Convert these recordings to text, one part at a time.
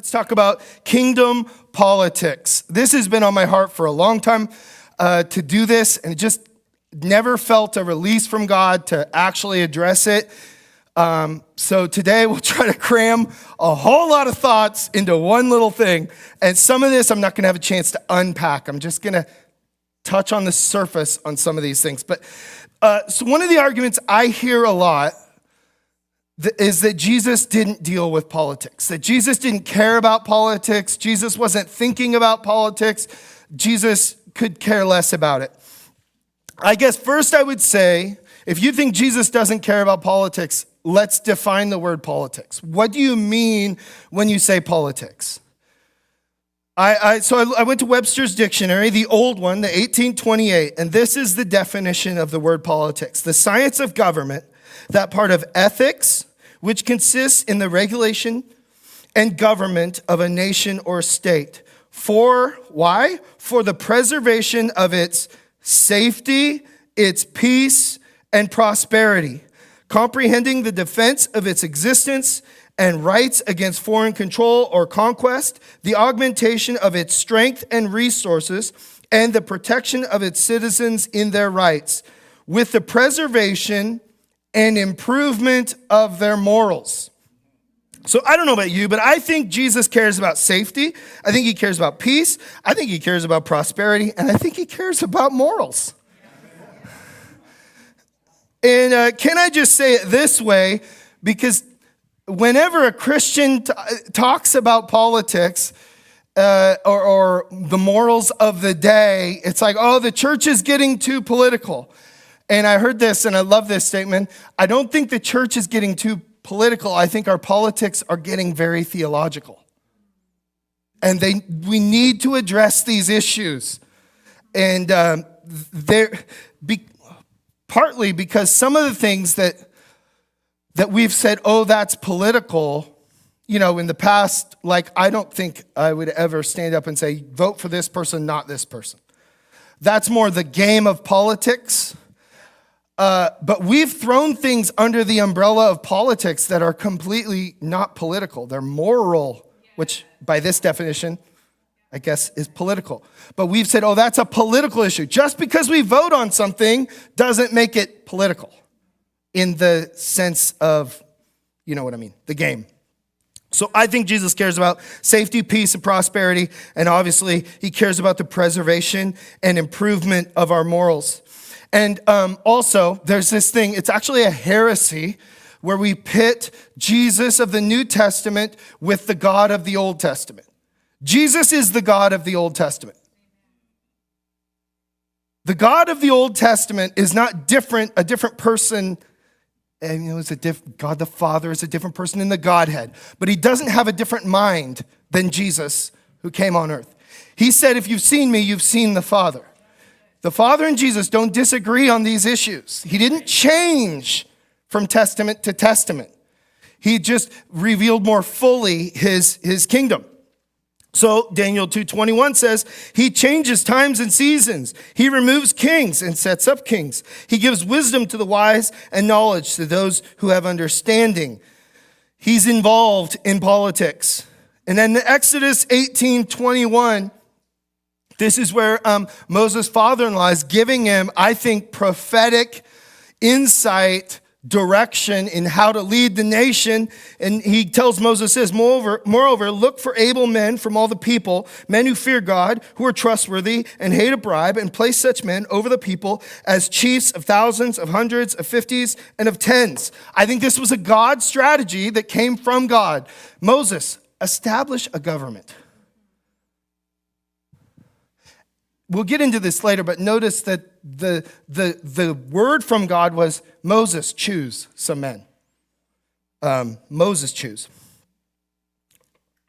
Let's talk about kingdom politics. This has been on my heart for a long time to do this, and it just never felt a release from God to actually address it. So today we'll try to cram a whole lot of thoughts into one little thing. And some of this I'm not going to have a chance to unpack. I'm just going to touch on the surface on some of these things. But so one of the arguments I hear a lot is that Jesus didn't deal with politics, that Jesus didn't care about politics, Jesus wasn't thinking about politics, Jesus could care less about it. I guess first I would say, if you think Jesus doesn't care about politics, let's define the word politics. What do you mean when you say politics? So I went to Webster's dictionary, the old one, the 1828, and this is the definition of the word politics: the science of government, that part of ethics, which consists in the regulation and government of a nation or state. Why? For the preservation of its safety, its peace, and prosperity, comprehending the defense of its existence and rights against foreign control or conquest, the augmentation of its strength and resources, and the protection of its citizens in their rights, with the preservation and improvement of their morals. So I don't know about you, but I think Jesus cares about safety. I think he cares about peace. I think he cares about prosperity. And I think he cares about morals. And can I just say it this way? Because whenever a Christian talks about politics or the morals of the day, it's like, oh, the church is getting too political. And I heard this, and I love this statement. I don't think the church is getting too political. I think our politics are getting very theological. And we need to address these issues. And partly because some of the things that we've said, oh, that's political, in the past, like, I don't think I would ever stand up and say, vote for this person, not this person. That's more the game of politics. But we've thrown things under the umbrella of politics that are completely not political. They're moral, which by this definition, I guess, is political. But we've said, oh, that's a political issue. Just because we vote on something doesn't make it political in the sense of, you know what I mean, the game. So I think Jesus cares about safety, peace, and prosperity. And obviously, he cares about the preservation and improvement of our morals. And also, there's this thing, it's actually a heresy where we pit Jesus of the New Testament with the God of the Old Testament. Jesus is the God of the Old Testament. The God of the Old Testament is not a different person. And God the Father is a different person in the Godhead. But he doesn't have a different mind than Jesus who came on earth. He said, if you've seen me, you've seen the Father. The Father and Jesus don't disagree on these issues. He didn't change from testament to testament. He just revealed more fully his kingdom. So Daniel 2:21 says, he changes times and seasons. He removes kings and sets up kings. He gives wisdom to the wise and knowledge to those who have understanding. He's involved in politics. And then Exodus 18:21, this is where Moses' father-in-law is giving him, I think, prophetic insight, direction in how to lead the nation. And he tells Moses this, moreover, look for able men from all the people, men who fear God, who are trustworthy and hate a bribe, and place such men over the people as chiefs of thousands, of hundreds, of fifties, and of tens. I think this was a God strategy that came from God. Moses, establish a government. We'll get into this later, but notice that the word from God was, Moses, choose some men. Moses, choose.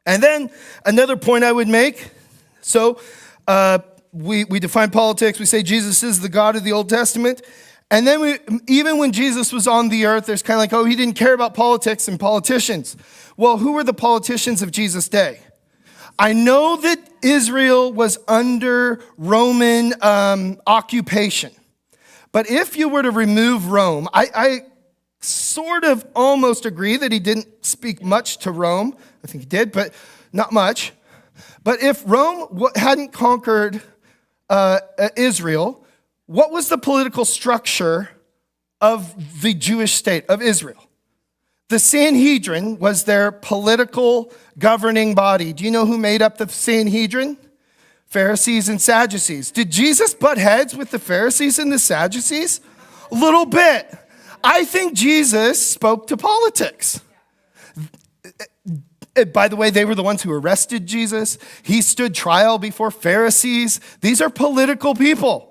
And then another point I would make. So we define politics. We say Jesus is the God of the Old Testament. And then even when Jesus was on the earth, there's kind of like, oh, he didn't care about politics and politicians. Well, who were the politicians of Jesus' day? I know that Israel was under Roman occupation. But if you were to remove Rome, I sort of almost agree that he didn't speak much to Rome. I think he did. But Not much. But if Rome hadn't conquered Israel, what was the political structure of the Jewish state of Israel? The Sanhedrin was their political governing body. Do you know who made up the Sanhedrin? Pharisees and Sadducees. Did Jesus butt heads with the Pharisees and the Sadducees? A little bit. I think Jesus spoke to politics. By the way, they were the ones who arrested Jesus. He stood trial before Pharisees. These are political people.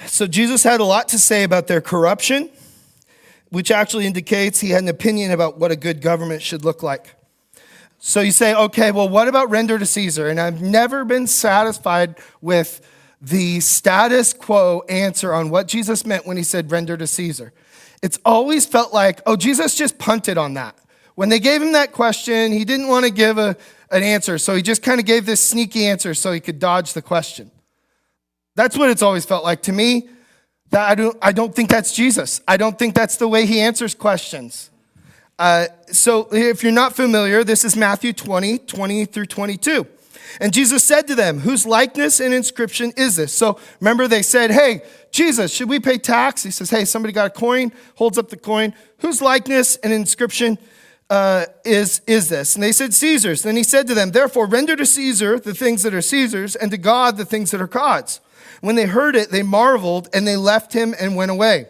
So Jesus had a lot to say about their corruption, which actually indicates he had an opinion about what a good government should look like. So you say, okay, well, what about render to Caesar? And I've never been satisfied with the status quo answer on what Jesus meant when he said render to Caesar. It's always felt like, oh, Jesus just punted on that. When they gave him that question, he didn't want to give an answer, so he just kind of gave this sneaky answer so he could dodge the question. That's what it's always felt like to me. That I don't think that's Jesus. I don't think that's the way he answers questions. So if you're not familiar, this is Matthew 20 through 22. And Jesus said to them, whose likeness and inscription is this? So remember they said, hey, Jesus, should we pay tax? He says, hey, somebody got a coin, holds up the coin. Whose likeness and inscription is this? And they said, Caesar's. Then he said to them, therefore render to Caesar the things that are Caesar's, and to God the things that are God's. When they heard it, they marveled, and they left him and went away.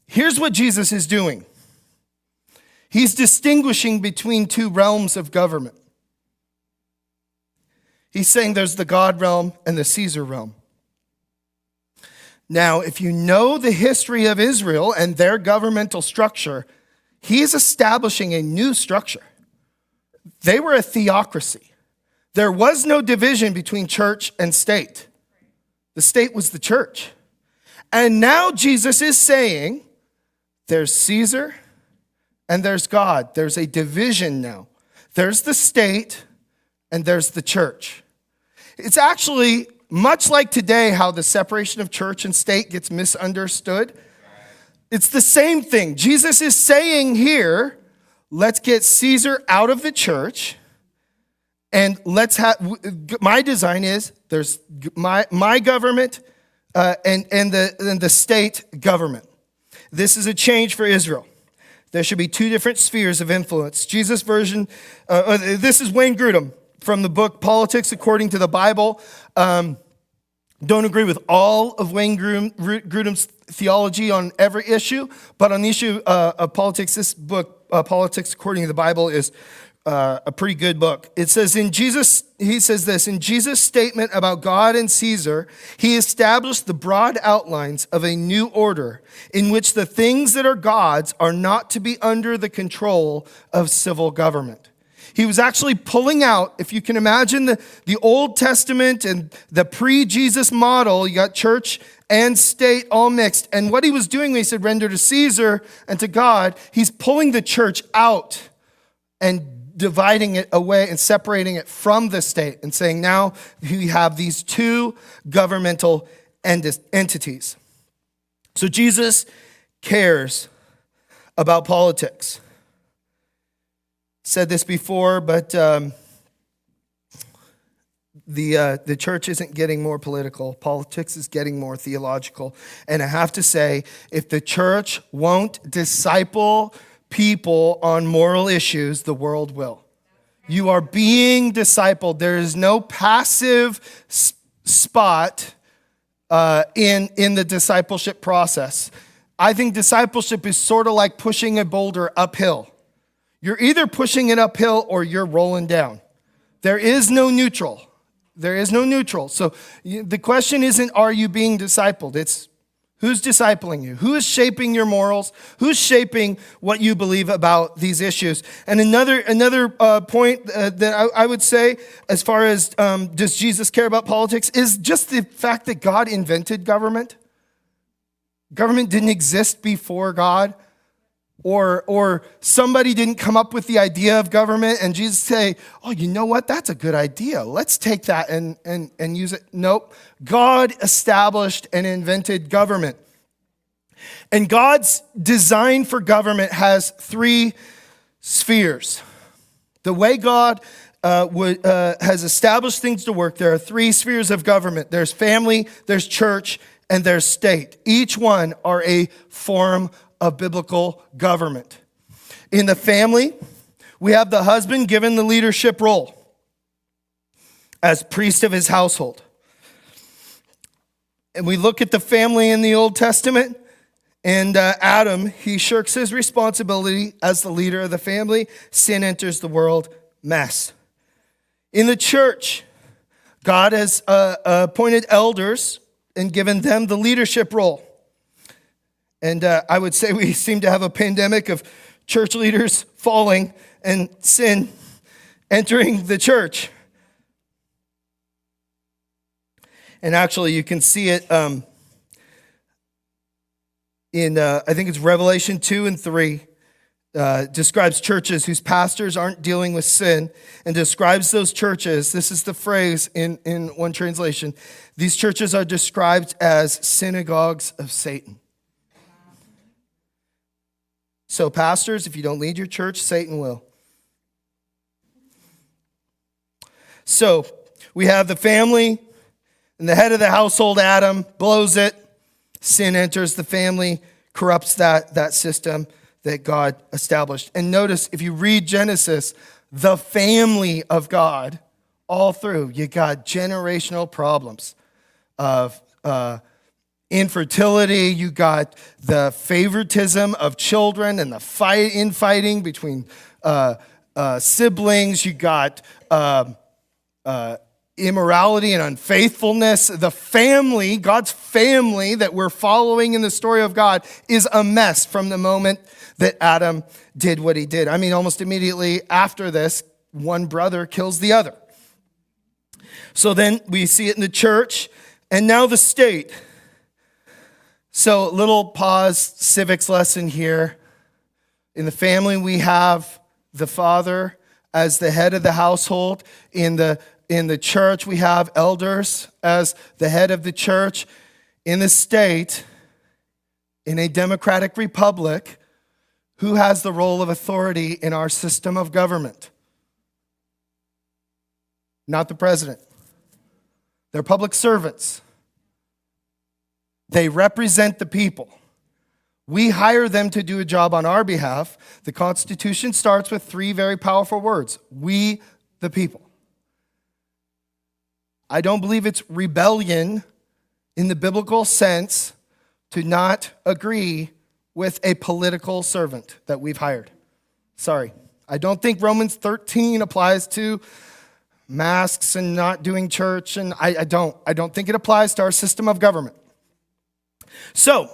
Here's what Jesus is doing. He's distinguishing between two realms of government. He's saying there's the God realm and the Caesar realm. Now, if you know the history of Israel and their governmental structure, he is establishing a new structure. They were a theocracy. There was no division between church and state. The state was the church. And now Jesus is saying, there's Caesar and there's God. There's a division now. There's the state and there's the church. It's actually much like today how the separation of church and state gets misunderstood. It's the same thing. Jesus is saying here, let's get Caesar out of the church, and let's have, my design is, there's my government and the state government. This is a change for Israel. There should be two different spheres of influence. Jesus' version, this is Wayne Grudem from the book Politics According to the Bible. Don't agree with all of Wayne Grudem's theology on every issue, but on the issue of politics, this book, Politics According to the Bible, is a pretty good book. It says he says this, in Jesus' statement about God and Caesar, he established the broad outlines of a new order in which the things that are God's are not to be under the control of civil government. He was actually pulling out, if you can imagine the Old Testament and the pre-Jesus model, you got church and state all mixed. And what he was doing when he said render to Caesar and to God, he's pulling the church out and dividing it away and separating it from the state and saying now we have these two governmental entities. So Jesus cares about politics. Said this before, but the church isn't getting more political. Politics is getting more theological. And I have to say, if the church won't disciple people on moral issues, the world will. You are being discipled. There is no passive spot in the discipleship process. I think discipleship is sort of like pushing a boulder uphill. You're either pushing it uphill or you're rolling down. There is no neutral. There is no neutral. So the question isn't, are you being discipled? It's who's discipling you? Who is shaping your morals? Who's shaping what you believe about these issues? And another point that I would say as far as does Jesus care about politics is just the fact that God invented government. Government didn't exist before God. Or somebody didn't come up with the idea of government and Jesus say, oh, you know what? That's a good idea. Let's take that and use it. Nope. God established and invented government. And God's design for government has three spheres. The way God has established things to work, there are three spheres of government. There's family, there's church, and there's state. Each one are a form of biblical government. In the family, we have the husband given the leadership role as priest of his household. And we look at the family in the Old Testament, and Adam, he shirks his responsibility as the leader of the family. Sin enters the world, mess. In the church, God has appointed elders and given them the leadership role. And I would say we seem to have a pandemic of church leaders falling and sin entering the church. And actually, you can see it in, I think it's Revelation 2 and 3, describes churches whose pastors aren't dealing with sin, and describes those churches. This is the phrase in one translation. These churches are described as synagogues of Satan. So pastors, if you don't lead your church, Satan will. So we have the family, and the head of the household, Adam, blows it. Sin enters the family, corrupts that system that God established. And notice, if you read Genesis, the family of God, all through, you got generational problems of infertility, you got the favoritism of children and the infighting between siblings, you got immorality and unfaithfulness. The family, God's family that we're following in the story of God, is a mess from the moment that Adam did what he did. I mean, almost immediately after this, one brother kills the other. So then we see it in the church, and now the state. So, little pause, civics lesson here. In the family, we have the father as the head of the household. In the church, we have elders as the head of the church. In the state, in a democratic republic, who has the role of authority in our system of government? Not the president. They're public servants. They represent the people. We hire them to do a job on our behalf. The Constitution starts with three very powerful words: we, the people. I don't believe it's rebellion in the biblical sense to not agree with a political servant that we've hired. Sorry. I don't think Romans 13 applies to masks and not doing church, and I don't think it applies to our system of government. So,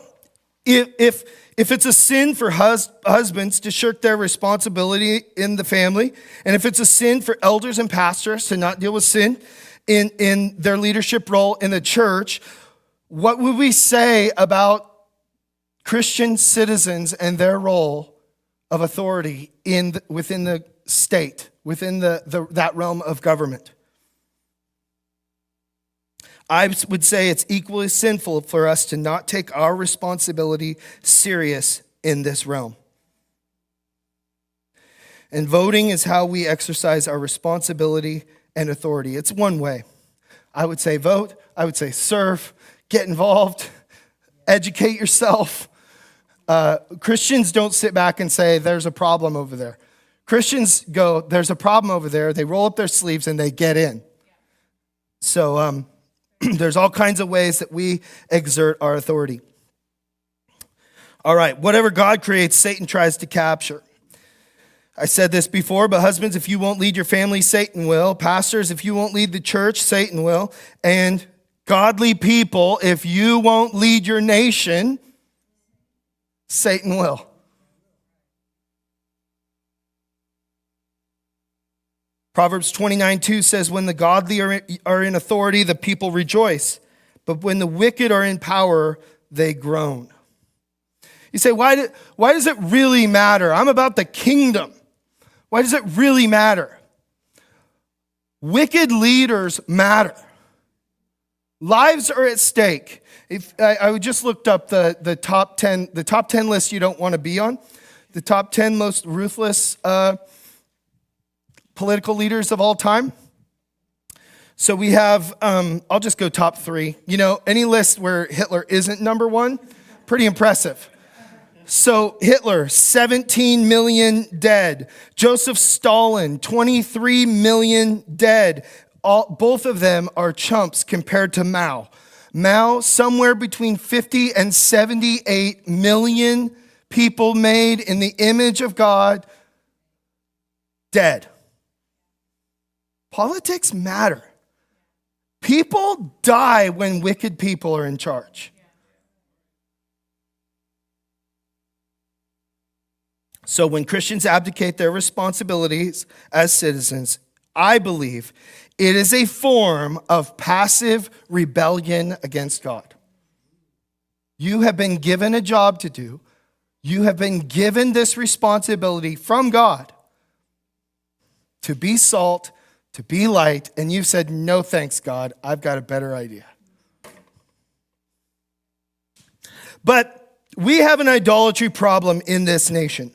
if it's a sin for husbands to shirk their responsibility in the family, and if it's a sin for elders and pastors to not deal with sin in their leadership role in the church, what would we say about Christian citizens and their role of authority within the state, within that realm of government? I would say it's equally sinful for us to not take our responsibility serious in this realm. And voting is how we exercise our responsibility and authority. It's one way. I would say vote. I would say serve, get involved, educate yourself. Christians don't sit back and say, there's a problem over there. Christians go, there's a problem over there. They roll up their sleeves and they get in. So there's all kinds of ways that we exert our authority. All right, whatever God creates, Satan tries to capture. I said this before, but husbands, if you won't lead your family, Satan will. Pastors, if you won't lead the church, Satan will. And godly people, if you won't lead your nation, Satan will. Proverbs 29:2 says, when the godly are in authority, the people rejoice. But when the wicked are in power, they groan. You say, why does it really matter? I'm about the kingdom. Why does it really matter? Wicked leaders matter. Lives are at stake. If I just looked up the top 10 lists you don't want to be on, the top 10 most ruthless political leaders of all time. So we have, I'll just go top 3. You know, any list where Hitler isn't number 1, pretty impressive. So Hitler, 17 million dead. Joseph Stalin, 23 million dead. Both of them are chumps compared to Mao. Mao, somewhere between 50 and 78 million people made in the image of God, dead. Politics matter. People die when wicked people are in charge. So when Christians abdicate their responsibilities as citizens, I believe it is a form of passive rebellion against God. You have been given a job to do. You have been given this responsibility from God to be salt, to be light, and you've said, no thanks, God, I've got a better idea. But we have an idolatry problem in this nation.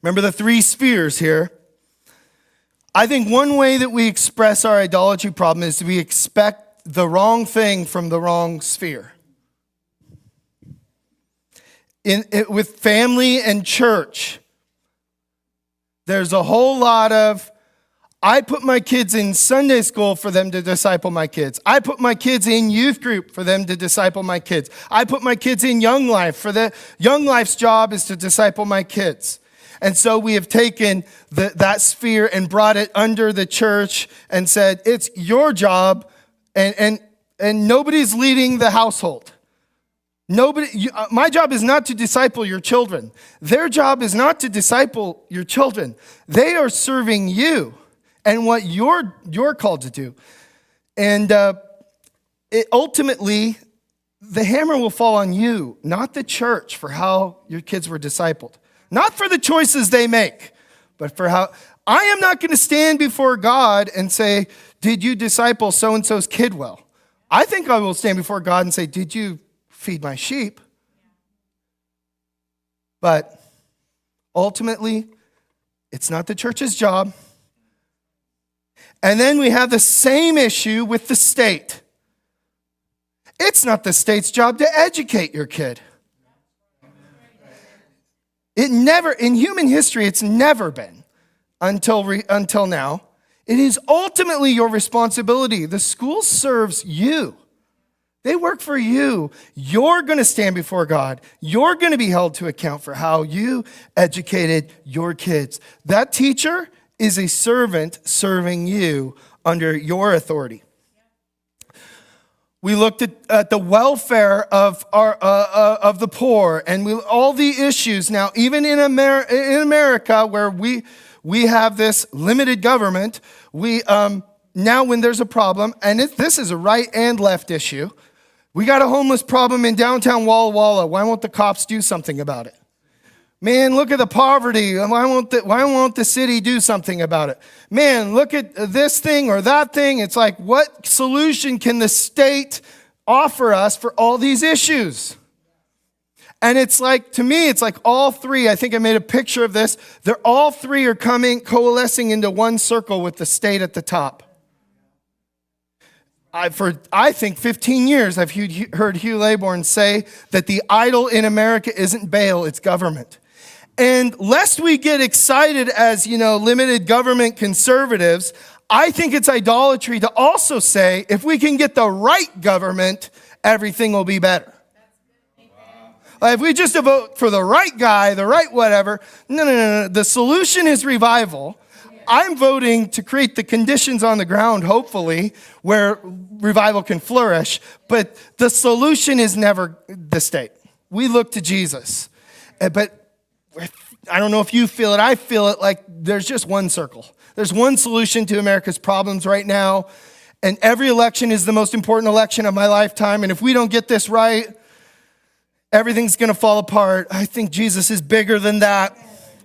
Remember the 3 spheres here. I think one way that we express our idolatry problem is we expect the wrong thing from the wrong sphere. With family and church, there's a whole lot of, I put my kids in Sunday school for them to disciple my kids. I put my kids in youth group for them to disciple my kids. I put my kids in Young Life for the Young Life's job is to disciple my kids. And so we have taken that sphere and brought it under the church and said, it's your job, and nobody's leading the household. My job is not to disciple your children. Their job is not to disciple your children. They are serving you and what you're called to do. And ultimately, the hammer will fall on you, not the church, for how your kids were discipled. Not for the choices they make, but for how. I am not going to stand before God and say, did you disciple so-and-so's kid well? I think I will stand before God and say, did you feed my sheep? But ultimately, it's not the church's job. And then we have the same issue with the state. It's not the state's job to educate your kid. In human history, it's never been until now. It is ultimately your responsibility. The school serves you. They work for you. You're going to stand before God. You're going to be held to account for how you educated your kids. That teacher is a servant serving you under your authority. We looked at the welfare of the poor, and all the issues. Now, even in America, where we have this limited government, now when there's a problem, and this is a right and left issue, we got a homeless problem in downtown Walla Walla. Why won't the cops do something about it? Man, look at the poverty. Why won't the city do something about it? Man, look at this thing or that thing. It's like, what solution can the state offer us for all these issues? And it's like, to me, it's like all 3. I think I made a picture of this. All 3 are coalescing into one circle with the state at the top. For I think 15 years, I've heard Hugh Laybourne say that the idol in America isn't Baal, it's government. And lest we get excited as, limited government conservatives, I think it's idolatry to also say, if we can get the right government, everything will be better. If we just vote for the right guy, the right whatever, no. The solution is revival. I'm voting to create the conditions on the ground, hopefully, where revival can flourish. But the solution is never the state. We look to Jesus. But I don't know if you feel it. I feel it like there's just one circle. There's one solution to America's problems right now. And every election is the most important election of my lifetime. And if we don't get this right, everything's going to fall apart. I think Jesus is bigger than that.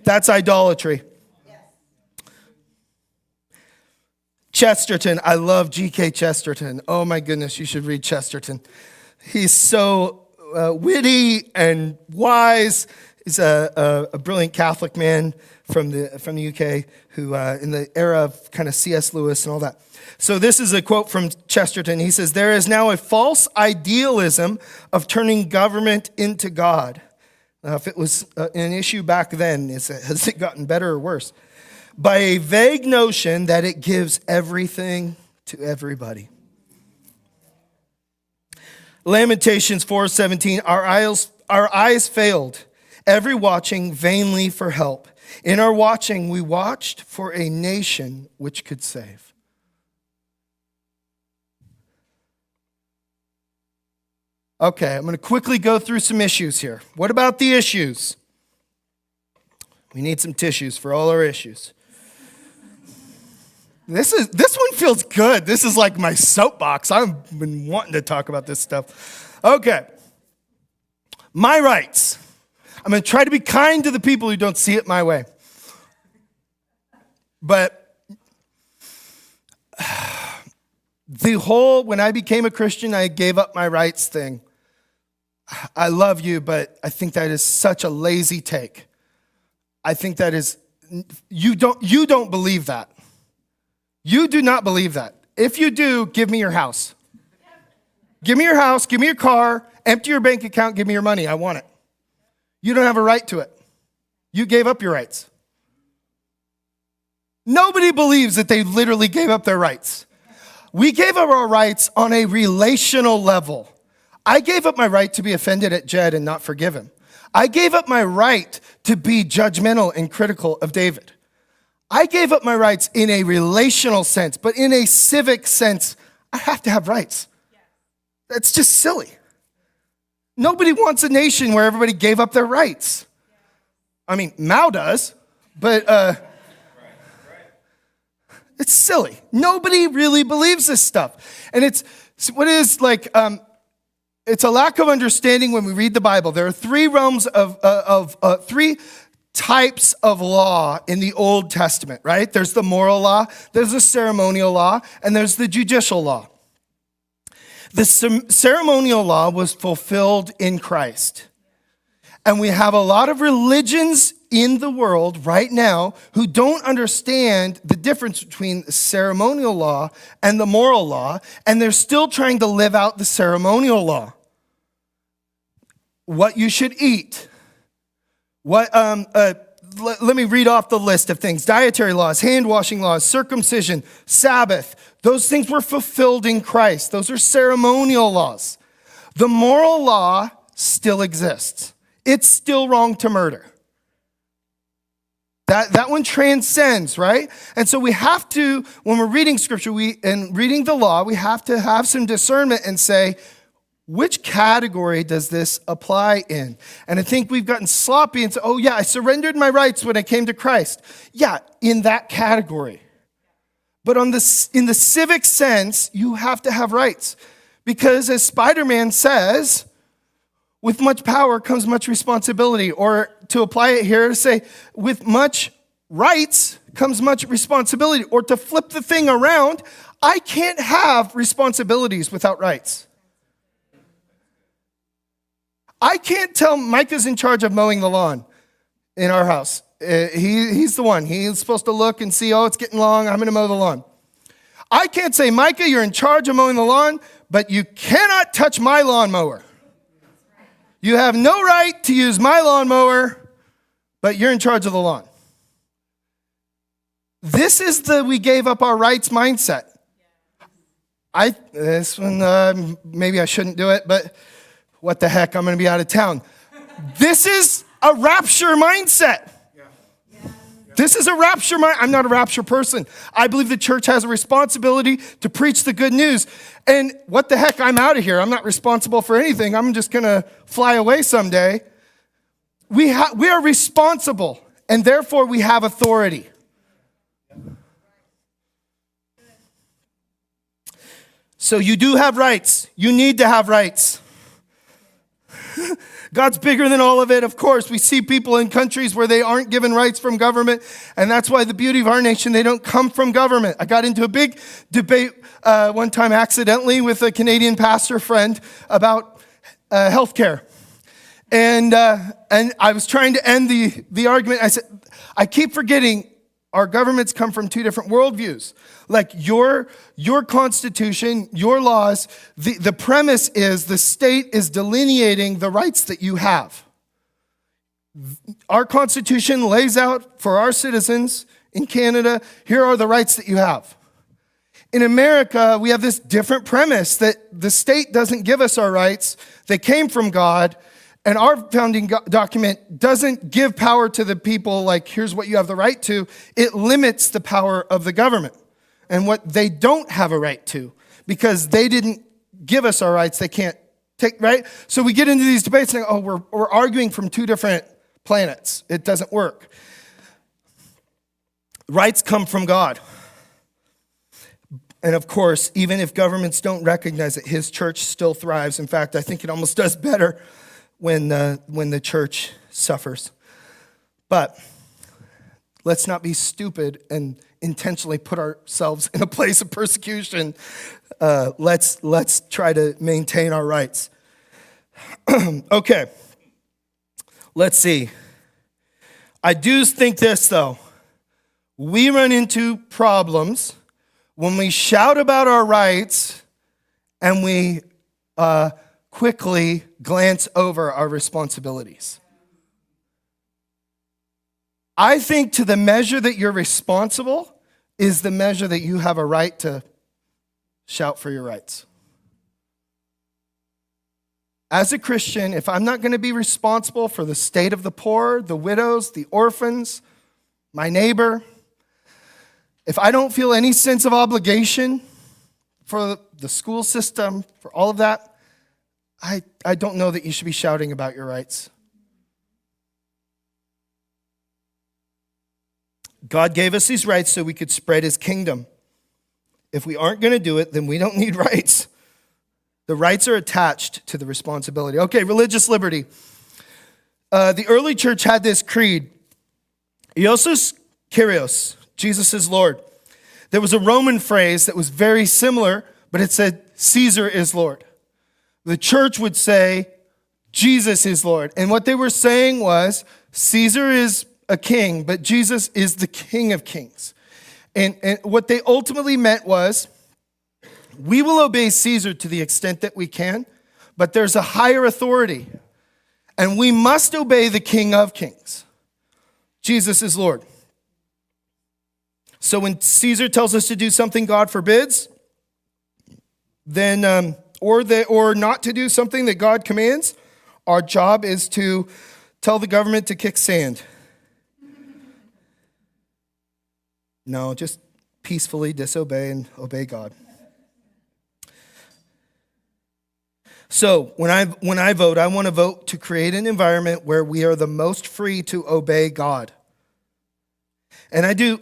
That's idolatry. Chesterton. I love G.K. Chesterton. Oh my goodness, you should read Chesterton. He's so witty and wise. He's a brilliant Catholic man from the UK who, in the era of kind of C.S. Lewis and all that. So this is a quote from Chesterton. He says, "There is now a false idealism of turning government into God." Now, if it was an issue back then, has it gotten better or worse? "By a vague notion that it gives everything to everybody." Lamentations 4:17, our eyes failed, every watching vainly for help. In our watching, we watched for a nation which could save. Okay, I'm going to quickly go through some issues here. What about the issues? We need some tissues for all our issues. This one feels good. This is like my soapbox. I've been wanting to talk about this stuff. Okay. My rights. I'm going to try to be kind to the people who don't see it my way. But when I became a Christian, I gave up my rights thing. I love you, but I think that is such a lazy take. I think that is, you don't believe that. You do not believe that. If you do, give me your house. Give me your house, give me your car, empty your bank account, give me your money. I want it. You don't have a right to it. You gave up your rights. Nobody believes that they literally gave up their rights. We gave up our rights on a relational level. I gave up my right to be offended at Jed and not forgive him. I gave up my right to be judgmental and critical of David. I gave up my rights in a relational sense, but in a civic sense, I have to have rights. That's just silly. Nobody wants a nation where everybody gave up their rights. I mean, Mao does, but it's silly. Nobody really believes this stuff. And it's a lack of understanding when we read the Bible. There are three realms three types of law in the Old Testament, right? There's the moral law, there's the ceremonial law, and there's the judicial law. The ceremonial law was fulfilled in Christ. And we have a lot of religions in the world right now who don't understand the difference between the ceremonial law and the moral law, and they're still trying to live out the ceremonial law. What you should eat. Let me read off the list of things. Dietary laws, hand-washing laws, circumcision, Sabbath. Those things were fulfilled in Christ. Those are ceremonial laws. The moral law still exists. It's still wrong to murder. That one transcends, right? And so we have to, when we're reading scripture and reading the law, we have to have some discernment and say, which category does this apply in? And I think we've gotten sloppy and said, oh yeah, I surrendered my rights when I came to Christ. Yeah, in that category. But in the civic sense, you have to have rights. Because as Spider-Man says, with much power comes much responsibility. Or to apply it here, to say, with much rights comes much responsibility. Or to flip the thing around, I can't have responsibilities without rights. I can't tell Micah's in charge of mowing the lawn in our house. He's the one. He's supposed to look and see, oh, it's getting long, I'm going to mow the lawn. I can't say, Micah, you're in charge of mowing the lawn, but you cannot touch my lawnmower. You have no right to use my lawnmower, but you're in charge of the lawn. This is the we gave up our rights mindset. This one, maybe I shouldn't do it, but what the heck, I'm going to be out of town. This is a rapture mindset. This is a rapture mindset. I'm not a rapture person. I believe the church has a responsibility to preach the good news. And what the heck, I'm out of here. I'm not responsible for anything. I'm just going to fly away someday. We are responsible, and therefore we have authority. So you do have rights. You need to have rights. God's bigger than all of it. Of course, we see people in countries where they aren't given rights from government, and that's why the beauty of our nation, they don't come from government. I got into a big debate one time accidentally with a Canadian pastor friend about healthcare. And I was trying to end the argument. I said, I keep forgetting our governments come from two different worldviews. Like your constitution, your laws, the premise is the state is delineating the rights that you have. Our constitution lays out for our citizens in Canada, here are the rights that you have. In America, we have this different premise that the state doesn't give us our rights. They came from God. And our founding document doesn't give power to the people like, here's what you have the right to. It limits the power of the government and what they don't have a right to because they didn't give us our rights. They can't take, right? So we get into these debates saying, oh, we're arguing from two different planets. It doesn't work. Rights come from God. And of course, even if governments don't recognize it, his church still thrives. In fact, I think it almost does better when the church suffers. But let's not be stupid and intentionally put ourselves in a place of persecution. Let's try to maintain our rights. Okay, let's see. I do think this, though. We run into problems when we shout about our rights and we quickly glance over our responsibilities. I think to the measure that you're responsible is the measure that you have a right to shout for your rights. As a Christian, if I'm not going to be responsible for the state of the poor, the widows, the orphans, my neighbor, if I don't feel any sense of obligation for the school system, for all of that, I don't know that you should be shouting about your rights. God gave us these rights so we could spread his kingdom. If we aren't going to do it, then we don't need rights. The rights are attached to the responsibility. Okay, religious liberty. The early church had this creed. Iosus Kyrios, Jesus is Lord. There was a Roman phrase that was very similar, but it said, Caesar is Lord. The church would say, Jesus is Lord. And what they were saying was, Caesar is a king, but Jesus is the King of Kings. And what they ultimately meant was, we will obey Caesar to the extent that we can, but there's a higher authority. And we must obey the King of Kings. Jesus is Lord. So when Caesar tells us to do something God forbids, then or not to do something that God commands, our job is to tell the government to kick sand. No, just peacefully disobey and obey God. So when I vote, I want to vote to create an environment where we are the most free to obey God. And I do.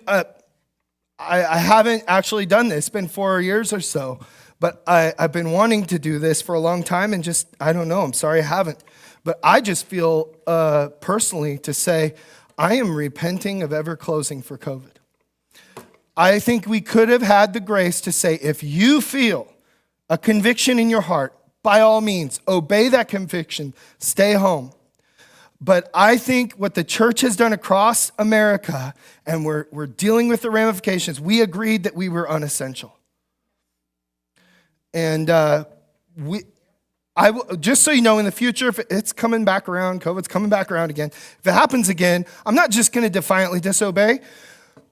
I haven't actually done this. It's been 4 years or so. But I've been wanting to do this for a long time and just, I don't know, I'm sorry I haven't. But I just feel personally to say, I am repenting of ever closing for COVID. I think we could have had the grace to say, if you feel a conviction in your heart, by all means, obey that conviction, stay home. But I think what the church has done across America, and we're dealing with the ramifications, we agreed that we were unessential. And just so you know, in the future, if it's coming back around, COVID's coming back around again, if it happens again, I'm not just going to defiantly disobey,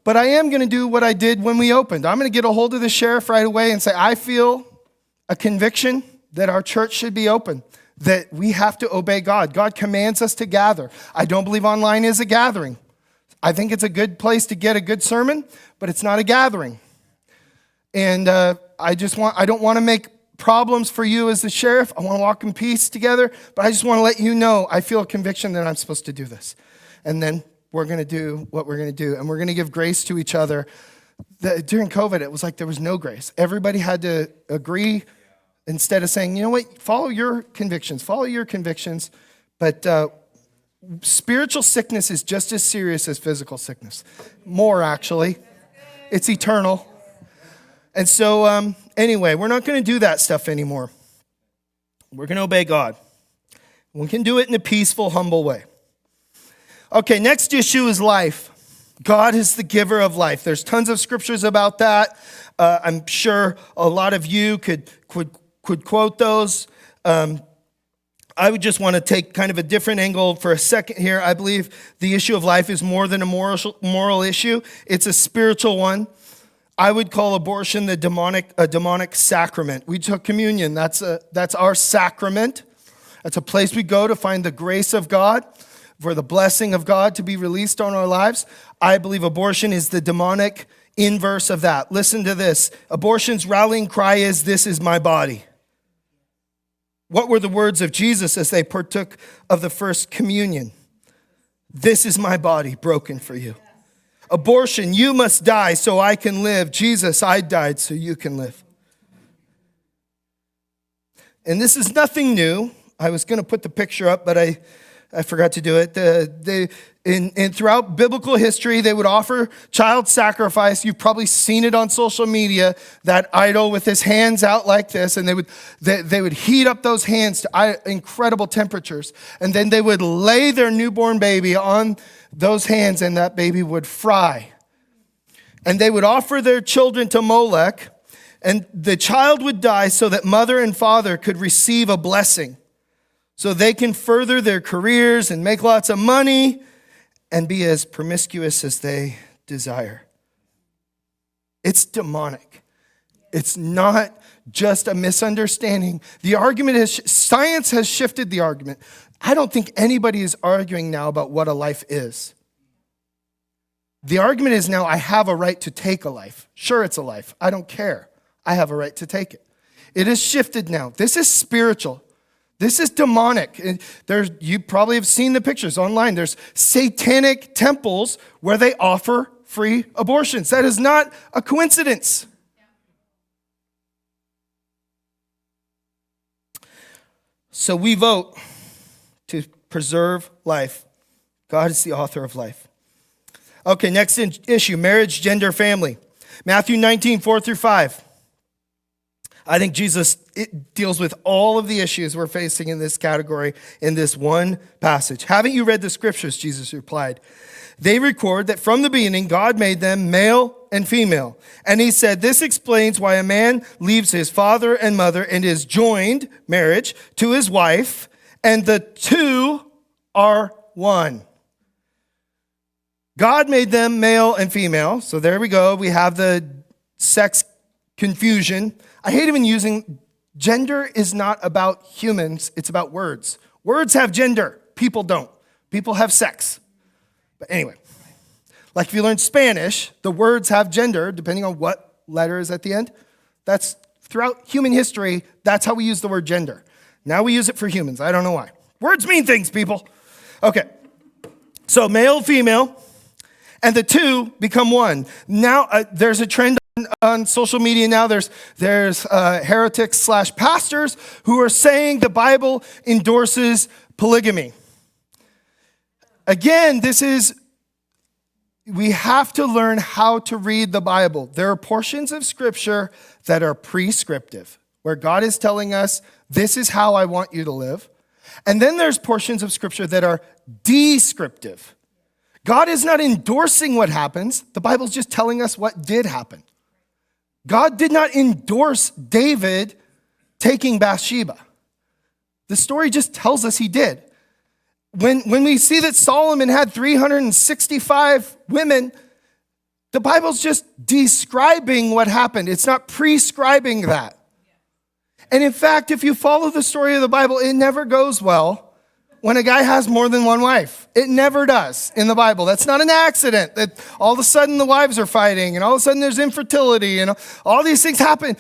but I am going to do what I did when we opened. I'm going to get a hold of the sheriff right away and say, I feel a conviction that our church should be open, that we have to obey God. God commands us to gather. I don't believe online is a gathering. I think it's a good place to get a good sermon, but it's not a gathering. And I don't want to make problems for you as the sheriff. I want to walk in peace together, but I just want to let you know I feel a conviction that I'm supposed to do this. And then we're going to do what we're going to do, and we're going to give grace to each other. During COVID, it was like there was no grace. Everybody had to agree instead of saying, you know what, follow your convictions, But spiritual sickness is just as serious as physical sickness. More, actually. It's eternal. And so, anyway, we're not going to do that stuff anymore. We're going to obey God. We can do it in a peaceful, humble way. Okay, next issue is life. God is the giver of life. There's tons of scriptures about that. I'm sure a lot of you could quote those. I would just want to take kind of a different angle for a second here. I believe the issue of life is more than a moral issue. It's a spiritual one. I would call abortion a demonic sacrament. We took communion. That's our sacrament. That's a place we go to find the grace of God, for the blessing of God to be released on our lives. I believe abortion is the demonic inverse of that. Listen to this. Abortion's rallying cry is, "This is my body." What were the words of Jesus as they partook of the first communion? "This is my body broken for you." Abortion, "You must die so I can live." Jesus, "I died so you can live." And this is nothing new. I was going to put the picture up, but I forgot to do it. Throughout biblical history, they would offer child sacrifice. You've probably seen it on social media, that idol with his hands out like this, and they would heat up those hands to incredible temperatures, and then they would lay their newborn baby on those hands, and that baby would fry. And they would offer their children to Molech, and the child would die so that mother and father could receive a blessing, so they can further their careers and make lots of money and be as promiscuous as they desire. It's demonic. It's not just a misunderstanding. The argument is, science has shifted the argument. I don't think anybody is arguing now about what a life is. The argument is now, I have a right to take a life. Sure, it's a life. I don't care. I have a right to take it. It has shifted now. This is spiritual. This is demonic. You probably have seen the pictures online. There's satanic temples where they offer free abortions. That is not a coincidence. So we vote to preserve life. God is the author of life. Okay, next issue, marriage, gender, family. Matthew 19, 4-5. I think it deals with all of the issues we're facing in this category in this one passage. "Haven't you read the scriptures?" Jesus replied. "They record that from the beginning God made them male and female. And he said, this explains why a man leaves his father and mother and is joined," marriage, "to his wife, and the two are one." God made them male and female. So there we go. We have the sex confusion. I hate even using, gender is not about humans, it's about words. Words have gender, people don't. People have sex. But anyway, like if you learn Spanish, the words have gender depending on what letter is at the end. That's throughout human history, that's how we use the word gender. Now we use it for humans, I don't know why. Words mean things, people. Okay, so male, female, and the two become one. Now there's a trend on social media now. There's heretics / pastors who are saying the Bible endorses polygamy. Again, we have to learn how to read the Bible. There are portions of Scripture that are prescriptive, where God is telling us, this is how I want you to live. And then there's portions of Scripture that are descriptive. God is not endorsing what happens. The Bible's just telling us what did happen. God did not endorse David taking Bathsheba. The story just tells us he did. When we see that Solomon had 365 women, the Bible's just describing what happened. It's not prescribing that. And in fact, if you follow the story of the Bible, it never goes well when a guy has more than one wife. It never does in the Bible. That's not an accident that all of a sudden the wives are fighting and all of a sudden there's infertility and all these things happen.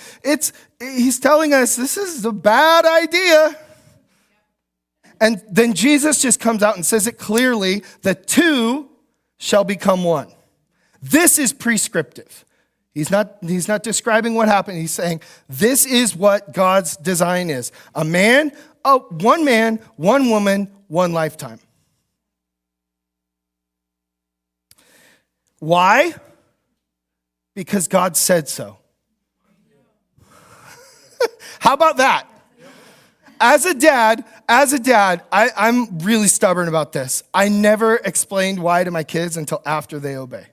He's telling us this is a bad idea. And then Jesus just comes out and says it clearly, the two shall become one. This is prescriptive. He's not describing what happened. He's saying this is what God's design is. One man, one woman, one lifetime. Why? Because God said so. How about that? As a dad, I'm really stubborn about this. I never explained why to my kids until after they obey.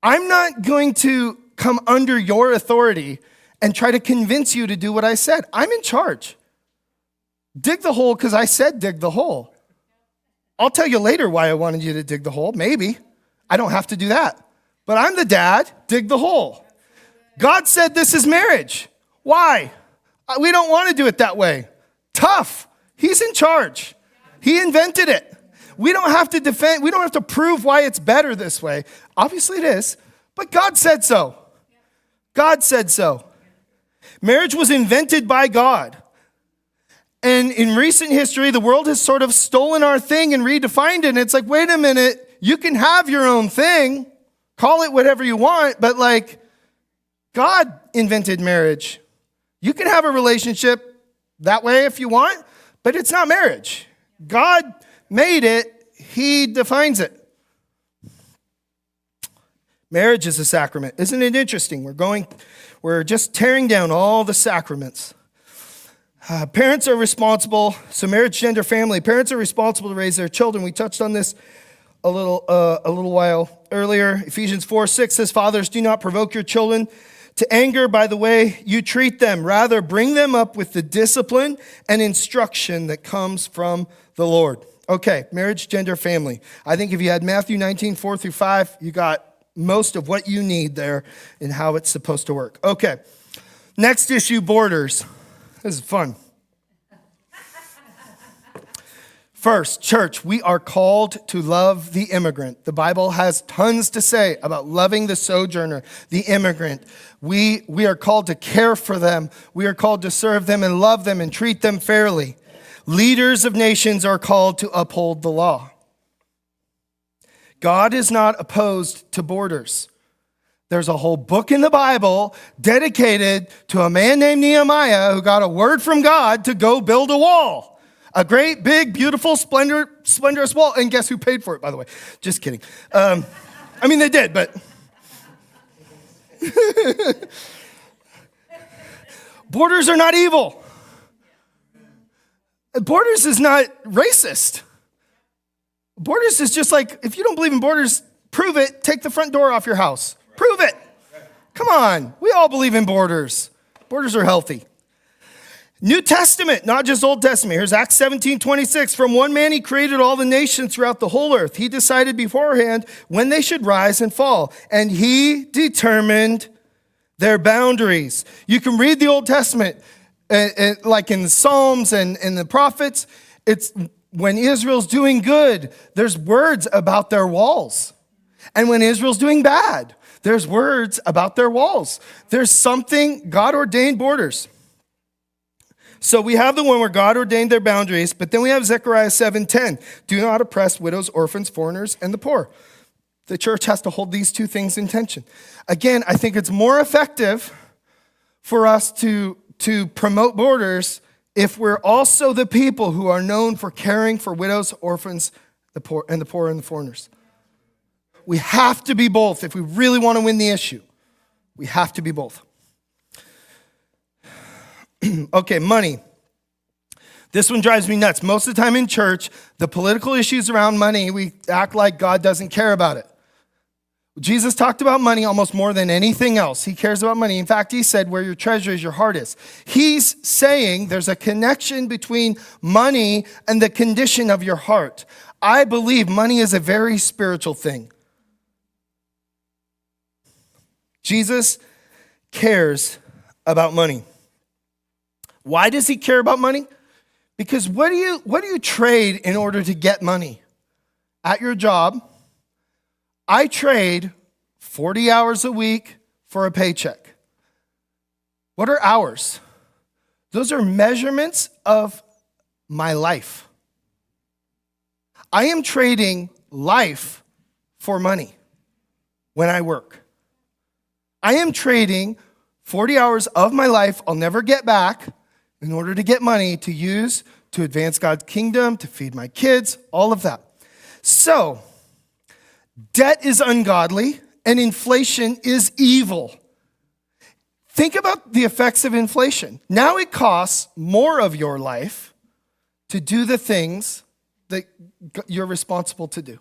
I'm not going to come under your authority and try to convince you to do what I said. I'm in charge. Dig the hole because I said dig the hole. I'll tell you later why I wanted you to dig the hole. Maybe. I don't have to do that. But I'm the dad. Dig the hole. God said this is marriage. Why? We don't want to do it that way. Tough. He's in charge. He invented it. We don't have to defend. We don't have to prove why it's better this way. Obviously it is. But God said so. God said so. Marriage was invented by God. And in recent history, the world has sort of stolen our thing and redefined it. And it's like, wait a minute, you can have your own thing, call it whatever you want, but like, God invented marriage. You can have a relationship that way if you want, but it's not marriage. God made it, He defines it. Marriage is a sacrament. Isn't it interesting? We're just tearing down all the sacraments. Parents are responsible. So marriage, gender, family. Parents are responsible to raise their children. We touched on this a little while earlier. Ephesians 4:6 says, "Fathers, do not provoke your children to anger by the way you treat them. Rather, bring them up with the discipline and instruction that comes from the Lord." Okay, marriage, gender, family. I think if you had Matthew 19:4-5, you got most of what you need there and how it's supposed to work. Okay, next issue, borders. This is fun. First, church, we are called to love the immigrant. The Bible has tons to say about loving the sojourner, the immigrant. We are called to care for them. We are called to serve them and love them and treat them fairly. Leaders of nations are called to uphold the law. God is not opposed to borders. There's a whole book in the Bible dedicated to a man named Nehemiah who got a word from God to go build a wall. A great, big, beautiful, splendorous wall. And guess who paid for it, by the way? Just kidding. They did, but... Borders are not evil. Borders is not racist. Borders is just like, if you don't believe in borders, prove it. Take the front door off your house. Prove it. Come on. We all believe in borders. Borders are healthy. New Testament, not just Old Testament. Here's Acts 17:26. From one man he created all the nations throughout the whole earth. He decided beforehand when they should rise and fall. And he determined their boundaries. You can read the Old Testament, like in the Psalms and the prophets. It's when Israel's doing good, there's words about their walls. And when Israel's doing bad, there's words about their walls. There's something, God ordained borders. So we have the one where God ordained their boundaries, but then we have Zechariah 7:10. Do not oppress widows, orphans, foreigners, and the poor. The church has to hold these two things in tension. Again, I think it's more effective for us to promote borders if we're also the people who are known for caring for widows, orphans, the poor and the foreigners. We have to be both if we really want to win the issue. We have to be both. Okay, money. This one drives me nuts. Most of the time in church, the political issues around money, we act like God doesn't care about it. Jesus talked about money almost more than anything else. He cares about money. In fact, he said, where your treasure is, your heart is. He's saying there's a connection between money and the condition of your heart. I believe money is a very spiritual thing. Jesus cares about money. Why does he care about money? Because what do you trade in order to get money? At your job, I trade 40 hours a week for a paycheck. What are hours? Those are measurements of my life. I am trading life for money when I work. I am trading 40 hours of my life I'll never get back in order to get money to use to advance God's kingdom, to feed my kids, all of that. So, debt is ungodly and inflation is evil. Think about the effects of inflation. Now it costs more of your life to do the things that you're responsible to do.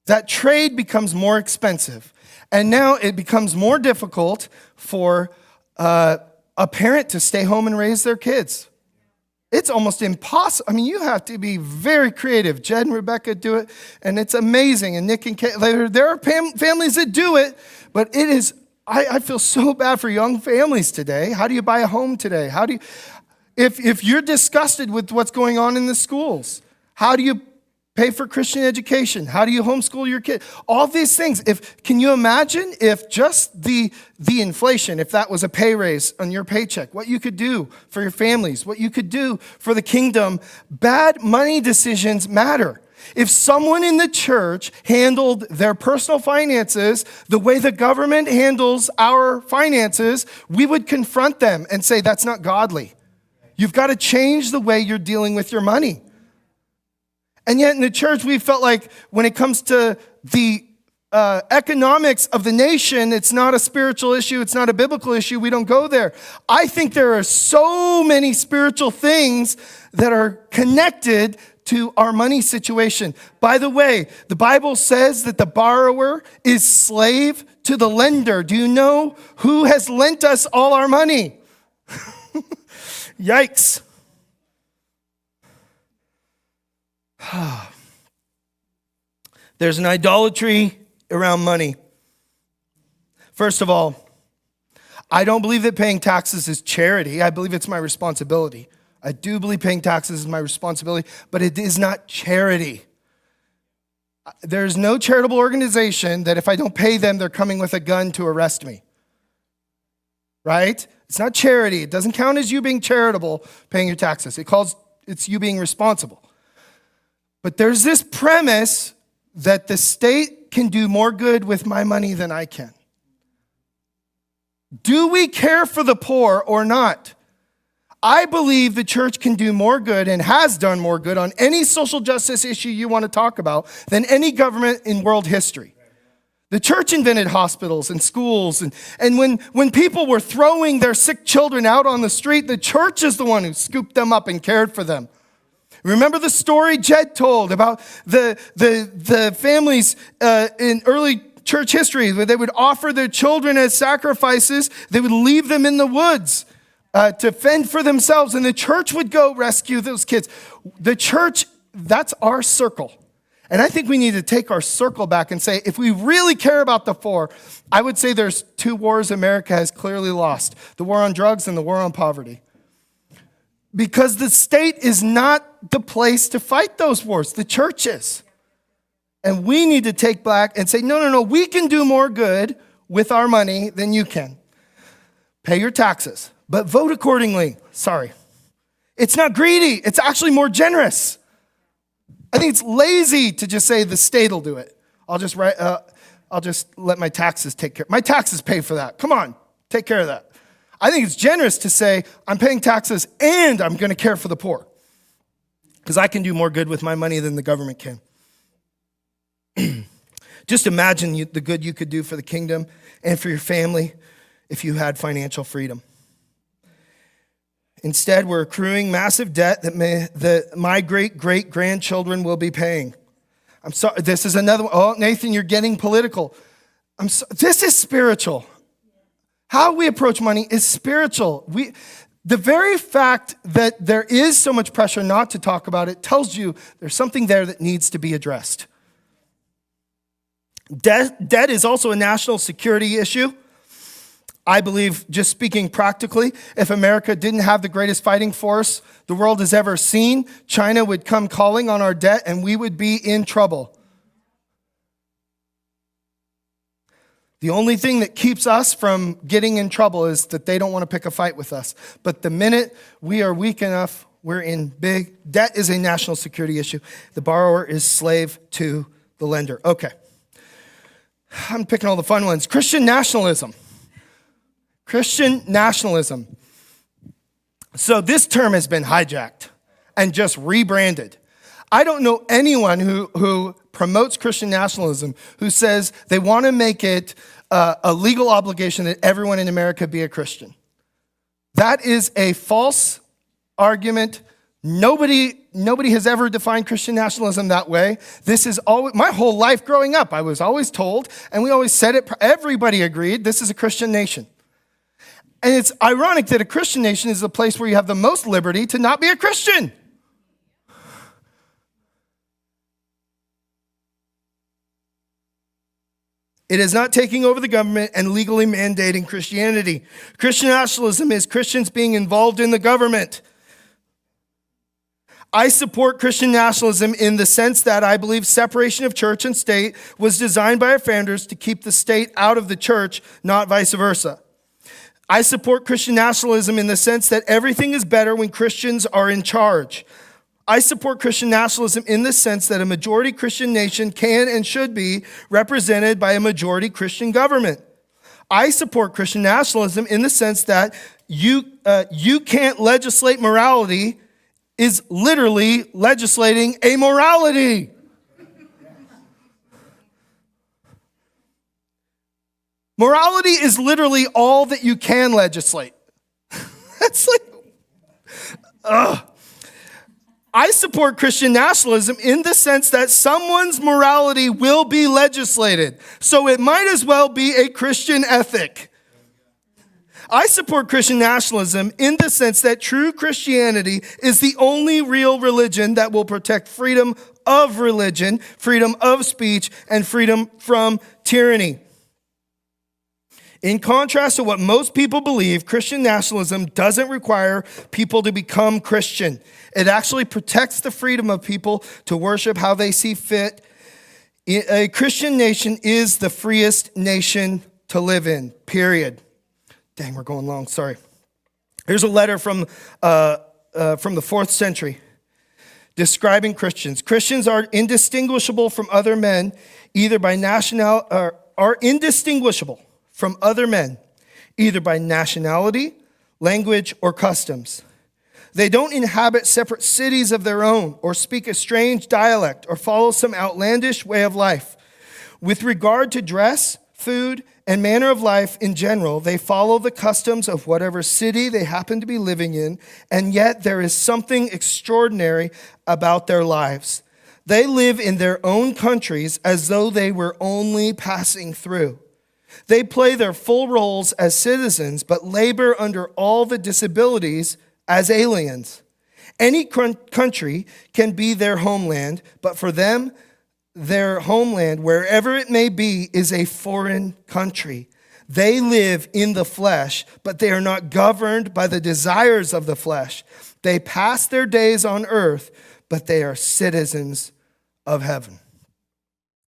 That trade becomes more expensive. And now it becomes more difficult for a parent to stay home and raise their kids. It's almost impossible. I mean, you have to be very creative. Jed and Rebecca do it, and it's amazing. And Nick and Kate, there are families that do it, but it is, I feel so bad for young families today. How do you buy a home today? How do you, if you're disgusted with what's going on in the schools, how do you pay for Christian education? How do you homeschool your kid? All these things. Can you imagine if just the inflation, if that was a pay raise on your paycheck, what you could do for your families, what you could do for the kingdom? Bad money decisions matter. If someone in the church handled their personal finances the way the government handles our finances, we would confront them and say, that's not godly. You've got to change the way you're dealing with your money. And yet in the church, we felt like when it comes to the economics of the nation, it's not a spiritual issue, it's not a biblical issue, we don't go there. I think there are so many spiritual things that are connected to our money situation. By the way, the Bible says that the borrower is slave to the lender. Do you know who has lent us all our money? Yikes. There's an idolatry around money. First of all, I don't believe that paying taxes is charity. I believe it's my responsibility. I do believe paying taxes is my responsibility, but it is not charity. There's no charitable organization that if I don't pay them, they're coming with a gun to arrest me. Right? It's not charity. It doesn't count as you being charitable, paying your taxes. It's you being responsible. But there's this premise that the state can do more good with my money than I can. Do we care for the poor or not? I believe the church can do more good and has done more good on any social justice issue you want to talk about than any government in world history. The church invented hospitals and schools, and when people were throwing their sick children out on the street, the church is the one who scooped them up and cared for them. Remember the story Jed told about the families in early church history where they would offer their children as sacrifices. They would leave them in the woods to fend for themselves, and the church would go rescue those kids. The church, that's our circle. And I think we need to take our circle back and say, if we really care about the poor, I would say there's two wars America has clearly lost: the war on drugs and the war on poverty. Because the state is not the place to fight those wars. The church is. And we need to take back and say, no, we can do more good with our money than you can. Pay your taxes, but vote accordingly. Sorry. It's not greedy. It's actually more generous. I think it's lazy to just say the state will do it. I'll just let my taxes take care. My taxes pay for that. Come on, take care of that. I think it's generous to say, I'm paying taxes and I'm going to care for the poor. Because I can do more good with my money than the government can. Just imagine the good you could do for the kingdom and for your family if you had financial freedom. Instead, we're accruing massive debt that my great-great-grandchildren will be paying. I'm sorry, this is another one. Oh, Nathan, you're getting political. This is spiritual. How we approach money is spiritual. The very fact that there is so much pressure not to talk about it tells you there's something there that needs to be addressed. Debt is also a national security issue. I believe, just speaking practically, if America didn't have the greatest fighting force the world has ever seen, China would come calling on our debt and we would be in trouble. The only thing that keeps us from getting in trouble is that they don't want to pick a fight with us. But the minute we are weak enough, we're in big. Debt is a national security issue. The borrower is slave to the lender. Okay. I'm picking all the fun ones. Christian nationalism. Christian nationalism. So this term has been hijacked. and just rebranded. I don't know anyone who promotes Christian nationalism who says they want to make it a legal obligation that everyone in America be a Christian. That is a false argument. Nobody has ever defined Christian nationalism that way. This is always, my whole life growing up, I was always told, and we always said it, everybody agreed, this is a Christian nation. And it's ironic that a Christian nation is the place where you have the most liberty to not be a Christian. It is not taking over the government and legally mandating Christianity. Christian nationalism is Christians being involved in the government. I support Christian nationalism in the sense that I believe separation of church and state was designed by our founders to keep the state out of the church, not vice versa. I support Christian nationalism in the sense that everything is better when Christians are in charge. I support Christian nationalism in the sense that a majority Christian nation can and should be represented by a majority Christian government. I support Christian nationalism in the sense that you can't legislate morality is literally legislating amorality. Morality is literally all that you can legislate. That's like, I support Christian nationalism in the sense that someone's morality will be legislated. So it might as well be a Christian ethic. I support Christian nationalism in the sense that true Christianity is the only real religion that will protect freedom of religion, freedom of speech, and freedom from tyranny. In contrast to what most people believe, Christian nationalism doesn't require people to become Christian. It actually protects the freedom of people to worship how they see fit. A Christian nation is the freest nation to live in, period. Dang, we're going long, sorry. Here's a letter from the 4th century describing Christians. Christians are indistinguishable from other men, either by nationality, language, or customs. They don't inhabit separate cities of their own, or speak a strange dialect, or follow some outlandish way of life. With regard to dress, food, and manner of life in general, they follow the customs of whatever city they happen to be living in, and yet there is something extraordinary about their lives. They live in their own countries as though they were only passing through. They play their full roles as citizens, but labor under all the disabilities as aliens. Any country can be their homeland, but for them, their homeland, wherever it may be, is a foreign country. They live in the flesh, but they are not governed by the desires of the flesh. They pass their days on earth, but they are citizens of heaven.